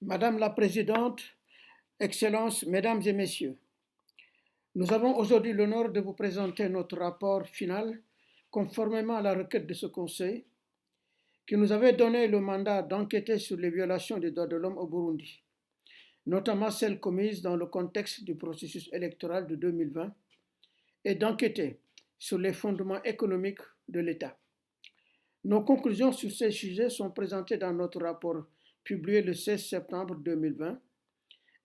Madame la Présidente, Excellences, Mesdames et Messieurs, nous avons aujourd'hui l'honneur de vous présenter notre rapport final conformément à la requête de ce Conseil qui nous avait donné le mandat d'enquêter sur les violations des droits de l'homme au Burundi, notamment celles commises dans le contexte du processus électoral de 2020 et d'enquêter sur les fondements économiques de l'État. Nos conclusions sur ces sujets sont présentées dans notre rapport publié le 16 septembre 2020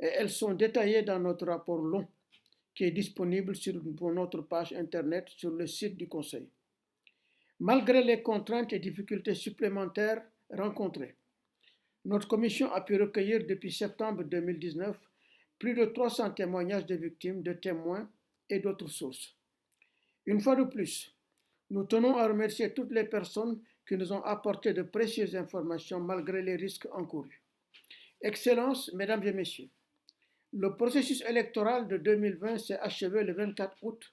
et elles sont détaillées dans notre rapport long qui est disponible sur notre page internet sur le site du Conseil. Malgré les contraintes et difficultés supplémentaires rencontrées, notre commission a pu recueillir depuis septembre 2019 plus de 300 témoignages de victimes, de témoins et d'autres sources. Une fois de plus, nous tenons à remercier toutes les personnes qui nous ont apporté de précieuses informations malgré les risques encourus. Excellences, Mesdames et Messieurs, le processus électoral de 2020 s'est achevé le 24 août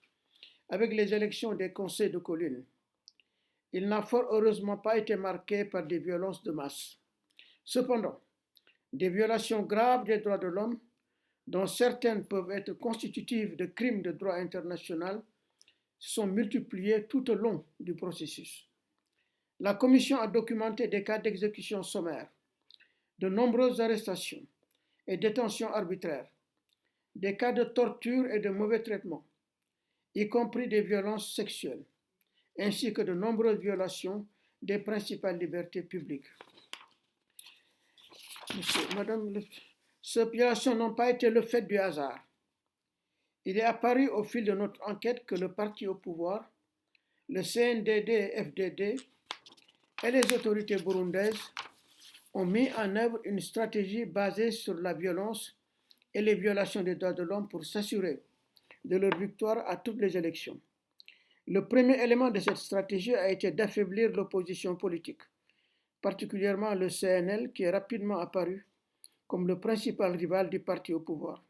avec les élections des conseils de collines. Il n'a fort heureusement pas été marqué par des violences de masse. Cependant, des violations graves des droits de l'homme, dont certaines peuvent être constitutives de crimes de droit international, sont multipliées tout au long du processus. La Commission a documenté des cas d'exécution sommaire, de nombreuses arrestations et détentions arbitraires, des cas de torture et de mauvais traitements, y compris des violences sexuelles, ainsi que de nombreuses violations des principales libertés publiques. Ces violations n'ont pas été le fait du hasard. Il est apparu au fil de notre enquête que le parti au pouvoir, le CNDD-FDD et les autorités burundaises ont mis en œuvre une stratégie basée sur la violence et les violations des droits de l'homme pour s'assurer de leur victoire à toutes les élections. Le premier élément de cette stratégie a été d'affaiblir l'opposition politique, particulièrement le CNL qui est rapidement apparu comme le principal rival du parti au pouvoir.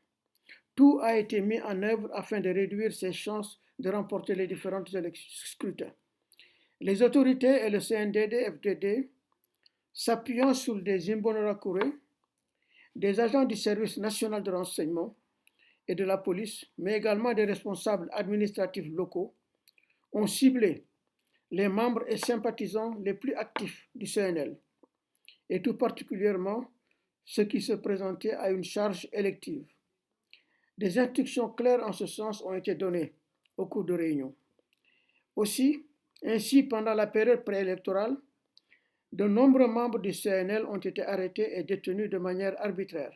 Tout a été mis en œuvre afin de réduire ses chances de remporter les différents scrutins. Les autorités et le CNDD-FDD, s'appuyant sur des Imbonerakure, des agents du service national de renseignement et de la police, mais également des responsables administratifs locaux, ont ciblé les membres et sympathisants les plus actifs du CNL, et tout particulièrement ceux qui se présentaient à une charge élective. Des instructions claires en ce sens ont été données au cours de réunions. Ainsi, pendant la période préélectorale, de nombreux membres du CNL ont été arrêtés et détenus de manière arbitraire.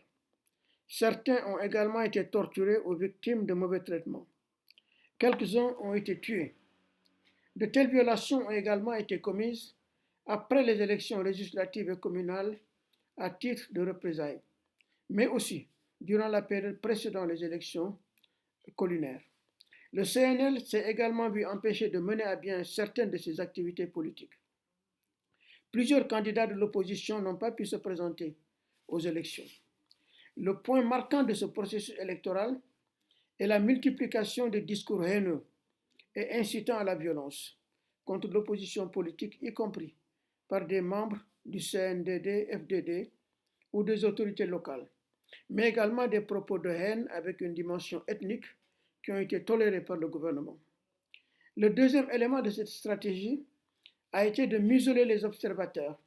Certains ont également été torturés ou victimes de mauvais traitements. Quelques-uns ont été tués. De telles violations ont également été commises après les élections législatives et communales à titre de représailles, mais aussi durant la période précédant les élections collinaires. Le CNL s'est également vu empêché de mener à bien certaines de ses activités politiques. Plusieurs candidats de l'opposition n'ont pas pu se présenter aux élections. Le point marquant de ce processus électoral est la multiplication des discours haineux et incitant à la violence contre l'opposition politique, y compris par des membres du CNDD-FDD ou des autorités locales, mais également des propos de haine avec une dimension ethnique qui ont été tolérés par le gouvernement. Le deuxième élément de cette stratégie a été de museler les observateurs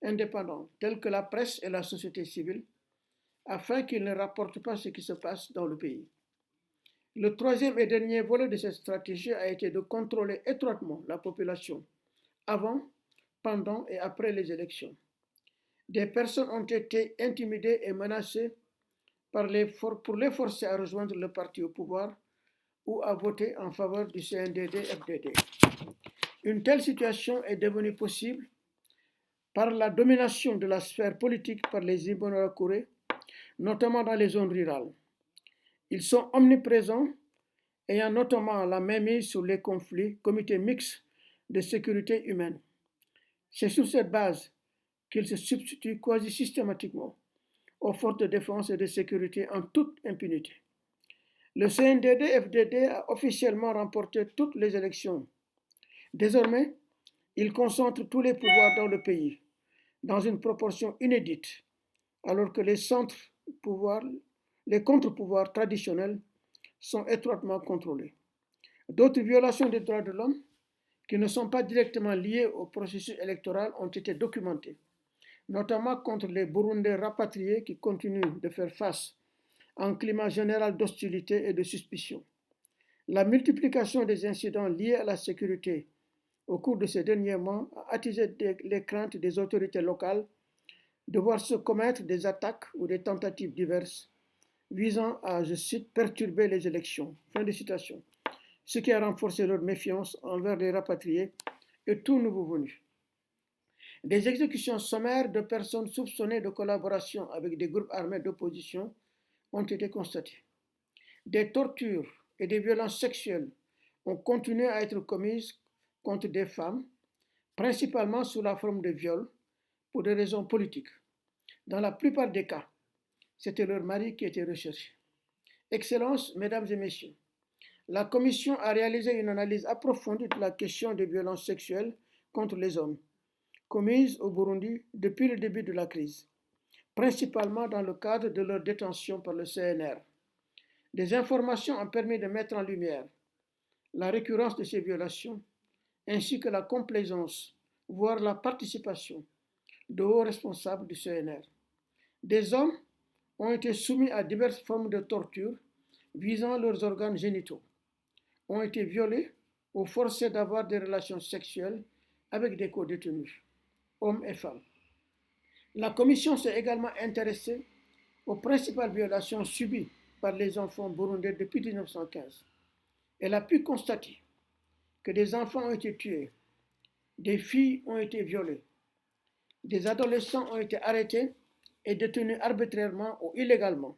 indépendants, tels que la presse et la société civile, afin qu'ils ne rapportent pas ce qui se passe dans le pays. Le troisième et dernier volet de cette stratégie a été de contrôler étroitement la population avant, pendant et après les élections. Des personnes ont été intimidées et menacées pour les forcer à rejoindre le parti au pouvoir ou à voter en faveur du CNDD-FDD. Une telle situation est devenue possible par la domination de la sphère politique par les Imbonerakure, notamment dans les zones rurales. Ils sont omniprésents, ayant notamment la mainmise sur les conflits, comités mixtes de sécurité humaine. C'est sur cette base qu'ils se substituent quasi systématiquement aux forces de défense et de sécurité en toute impunité. Le CNDD-FDD a officiellement remporté toutes les élections. Désormais, il concentre tous les pouvoirs dans le pays, dans une proportion inédite, alors que les contre-pouvoirs traditionnels sont étroitement contrôlés. D'autres violations des droits de l'homme qui ne sont pas directement liées au processus électoral ont été documentées, notamment contre les Burundais rapatriés qui continuent de faire face à un climat général d'hostilité et de suspicion. La multiplication des incidents liés à la sécurité au cours de ces derniers mois a attisé les craintes des autorités locales de voir se commettre des attaques ou des tentatives diverses visant à, je cite, perturber les élections. Fin de citation. Ce qui a renforcé leur méfiance envers les rapatriés et tout nouveau venu. Des exécutions sommaires de personnes soupçonnées de collaboration avec des groupes armés d'opposition ont été constatées. Des tortures et des violences sexuelles ont continué à être commises contre des femmes, principalement sous la forme de viols, pour des raisons politiques. Dans la plupart des cas, c'était leur mari qui était recherché. Excellences, Mesdames et Messieurs, la Commission a réalisé une analyse approfondie de la question des violences sexuelles contre les hommes, commises au Burundi depuis le début de la crise, principalement dans le cadre de leur détention par le CNR. Des informations ont permis de mettre en lumière la récurrence de ces violations, ainsi que la complaisance, voire la participation de hauts responsables du CNR. Des hommes ont été soumis à diverses formes de torture visant leurs organes génitaux, ont été violés ou forcés d'avoir des relations sexuelles avec des co-détenus, hommes et femmes. La Commission s'est également intéressée aux principales violations subies par les enfants burundais depuis 1915. Elle a pu constater que des enfants ont été tués, des filles ont été violées, des adolescents ont été arrêtés et détenus arbitrairement ou illégalement,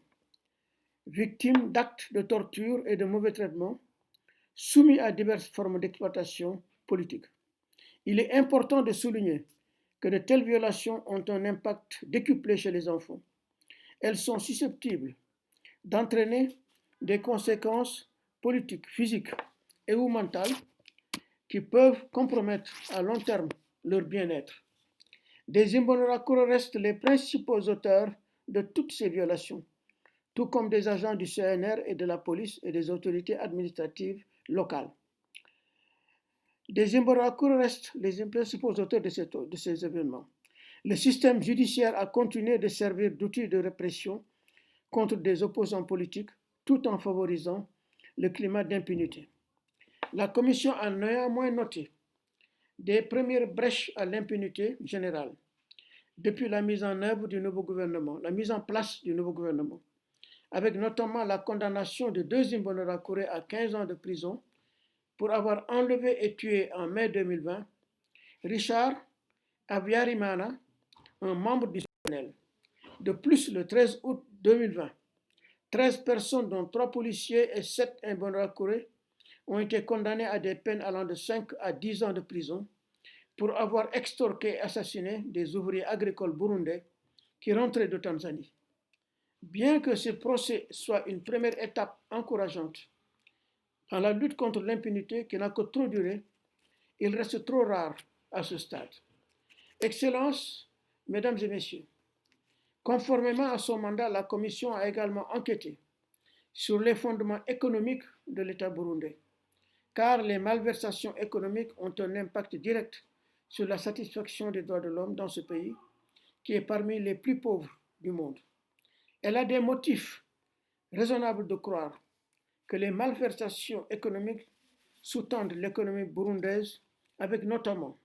victimes d'actes de torture et de mauvais traitements, soumis à diverses formes d'exploitation politique. Il est important de souligner que de telles violations ont un impact décuplé chez les enfants. Elles sont susceptibles d'entraîner des conséquences politiques, physiques et ou mentales qui peuvent compromettre à long terme leur bien-être. Des Imbonerakure restent les principaux auteurs de toutes ces violations, tout comme des agents du CNR et de la police et des autorités administratives locales. Des Imbonerakure restent les principaux auteurs de ces événements. Le système judiciaire a continué de servir d'outil de répression contre des opposants politiques tout en favorisant le climat d'impunité. La Commission a néanmoins noté des premières brèches à l'impunité générale depuis la mise en œuvre du nouveau gouvernement, la mise en place du nouveau gouvernement, avec notamment la condamnation de 2 Imbonerakure à 15 ans de prison pour avoir enlevé et tué en mai 2020 Richard Habyarimana, un membre du CNL. De plus, le 13 août 2020, 13 personnes, dont 3 policiers et 7 Imbonerakure, ont été condamnées à des peines allant de 5 à 10 ans de prison pour avoir extorqué et assassiné des ouvriers agricoles burundais qui rentraient de Tanzanie. Bien que ce procès soit une première étape encourageante dans la lutte contre l'impunité qui n'a que trop duré, il reste trop rare à ce stade. Excellences, Mesdames et Messieurs, conformément à son mandat, la Commission a également enquêté sur les fondements économiques de l'État burundais, car les malversations économiques ont un impact direct sur la satisfaction des droits de l'homme dans ce pays, qui est parmi les plus pauvres du monde. Elle a des motifs raisonnables de croire que les malversations économiques sous-tendent l'économie burundaise, avec notamment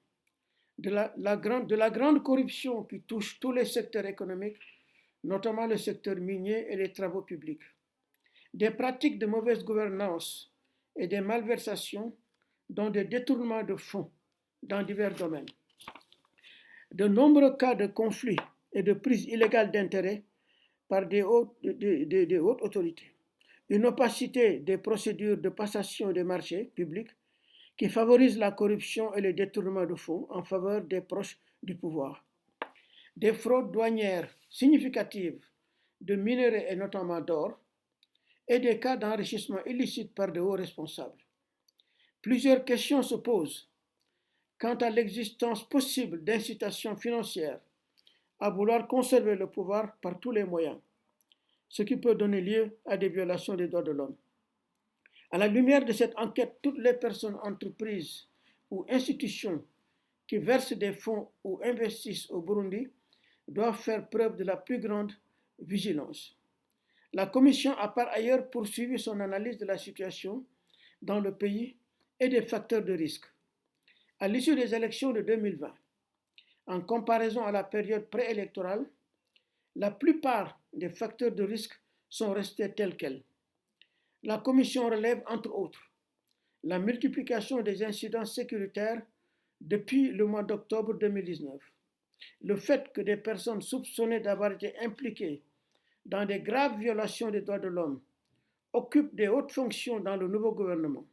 de la grande corruption qui touche tous les secteurs économiques, notamment le secteur minier et les travaux publics, des pratiques de mauvaise gouvernance et des malversations, dont des détournements de fonds dans divers domaines. De nombreux cas de conflits et de prise illégale d'intérêts par des hautes autorités, une opacité des procédures de passation des marchés publics qui favorise la corruption et le détournement de fonds en faveur des proches du pouvoir, des fraudes douanières significatives de minerais et notamment d'or, et des cas d'enrichissement illicite par de hauts responsables. Plusieurs questions se posent quant à l'existence possible d'incitations financières à vouloir conserver le pouvoir par tous les moyens, ce qui peut donner lieu à des violations des droits de l'homme. À la lumière de cette enquête, toutes les personnes, entreprises ou institutions qui versent des fonds ou investissent au Burundi doivent faire preuve de la plus grande vigilance. La Commission a par ailleurs poursuivi son analyse de la situation dans le pays et des facteurs de risque. À l'issue des élections de 2020, en comparaison à la période préélectorale, la plupart des facteurs de risque sont restés tels quels. La Commission relève, entre autres, la multiplication des incidents sécuritaires depuis le mois d'octobre 2019, le fait que des personnes soupçonnées d'avoir été impliquées dans des graves violations des droits de l'homme occupent des hautes fonctions dans le nouveau gouvernement,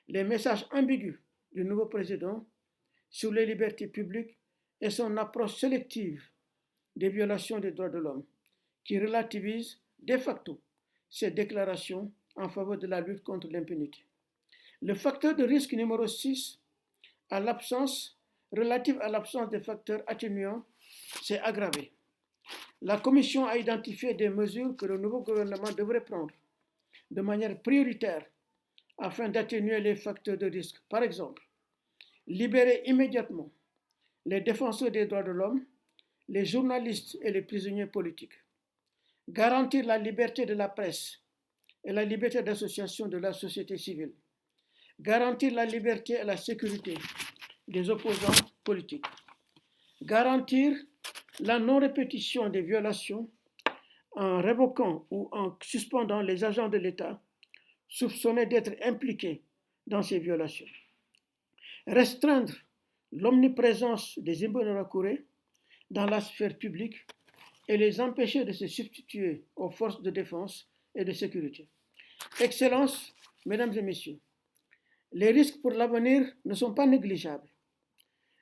les messages ambigus du nouveau président sur les libertés publiques et son approche sélective des violations des droits de l'homme, qui relativise de facto ses déclarations en faveur de la lutte contre l'impunité. Le facteur de risque numéro 6, relatif à l'absence de facteurs atténuants, s'est aggravé. La Commission a identifié des mesures que le nouveau gouvernement devrait prendre de manière prioritaire afin d'atténuer les facteurs de risque. Par exemple, libérer immédiatement les défenseurs des droits de l'homme, les journalistes et les prisonniers politiques, garantir la liberté de la presse et la liberté d'association de la société civile, garantir la liberté et la sécurité des opposants politiques, garantir la non-répétition des violations en révoquant ou en suspendant les agents de l'État soupçonnés d'être impliqués dans ces violations, restreindre l'omniprésence des Imbonerakure dans la sphère publique et les empêcher de se substituer aux forces de défense et de sécurité. Excellences, Mesdames et Messieurs, les risques pour l'avenir ne sont pas négligeables.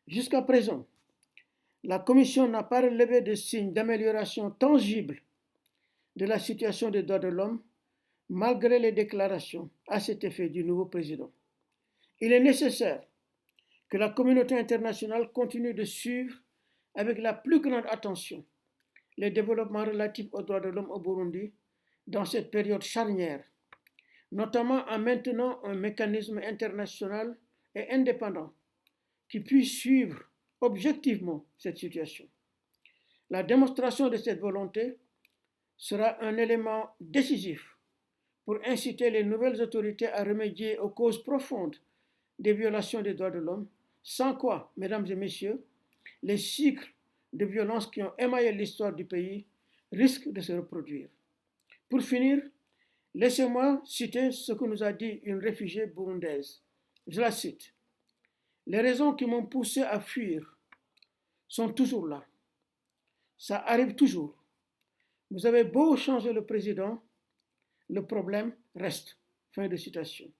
Jusqu'à présent, la Commission n'a pas relevé de signes d'amélioration tangible de la situation des droits de l'homme, malgré les déclarations à cet effet du nouveau président. Il est nécessaire que la communauté internationale continue de suivre avec la plus grande attention les développements relatifs aux droits de l'homme au Burundi dans cette période charnière, notamment en maintenant un mécanisme international et indépendant qui puisse suivre objectivement cette situation. La démonstration de cette volonté sera un élément décisif pour inciter les nouvelles autorités à remédier aux causes profondes des violations des droits de l'homme, sans quoi, Mesdames et Messieurs, les cycles de violence qui ont émaillé l'histoire du pays risquent de se reproduire. Pour finir, laissez-moi citer ce que nous a dit une réfugiée burundaise. Je la cite. Les raisons qui m'ont poussé à fuir sont toujours là. Ça arrive toujours. Vous avez beau changer le président, le problème reste. Fin de citation.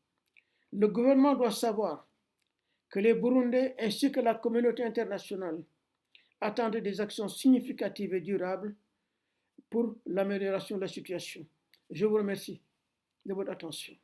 Le gouvernement doit savoir que les Burundais ainsi que la communauté internationale attendent des actions significatives et durables pour l'amélioration de la situation. Je vous remercie de votre attention.